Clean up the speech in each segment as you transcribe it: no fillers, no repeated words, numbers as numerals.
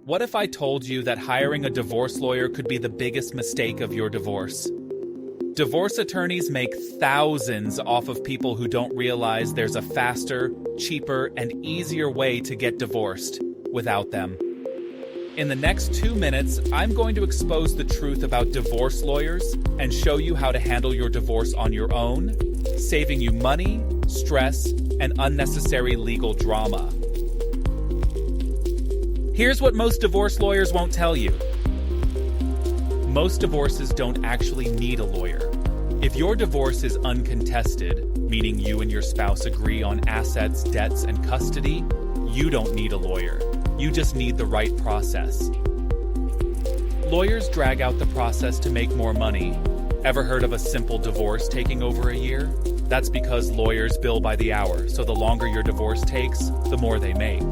What if I told you that hiring a divorce lawyer could be the biggest mistake of your divorce? Divorce attorneys make thousands off of people who don't realize there's a faster, cheaper, and easier way to get divorced without them. In the next 2 minutes, I'm going to expose the truth about divorce lawyers and show you how to handle your divorce on your own, saving you money, stress, and unnecessary legal drama. Here's what most divorce lawyers won't tell you. Most divorces don't actually need a lawyer. If your divorce is uncontested, meaning you and your spouse agree on assets, debts, and custody, you don't need a lawyer. You just need the right process. Lawyers drag out the process to make more money. Ever heard of a simple divorce taking over a year? That's because lawyers bill by the hour, so the longer your divorce takes, the more they make.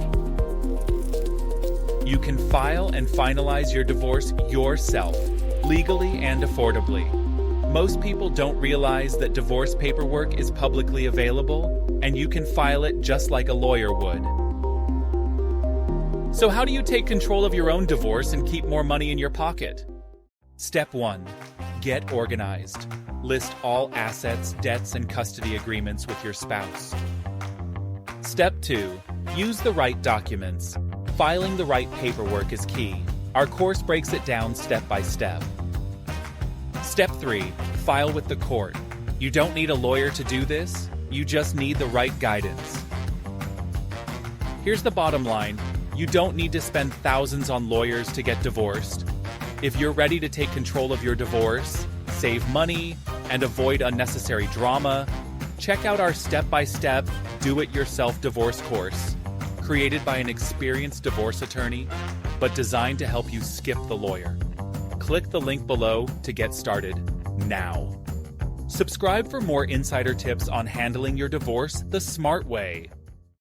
You can file and finalize your divorce yourself, legally and affordably. Most people don't realize that divorce paperwork is publicly available, and you can file it just like a lawyer would. So how do you take control of your own divorce and keep more money in your pocket? Step 1. Get organized. List all assets, debts, and custody agreements with your spouse. Step 2. Use the right documents. Filing the right paperwork is key. Our course breaks it down step by step. Step 3. File with the court. You don't need a lawyer to do this, you just need the right guidance. Here's the bottom line. You don't need to spend thousands on lawyers to get divorced. If you're ready to take control of your divorce, save money, and avoid unnecessary drama, check out our step-by-step, do-it-yourself divorce course. Created by an experienced divorce attorney, but designed to help you skip the lawyer. Click the link below to get started now. Subscribe for more insider tips on handling your divorce the smart way.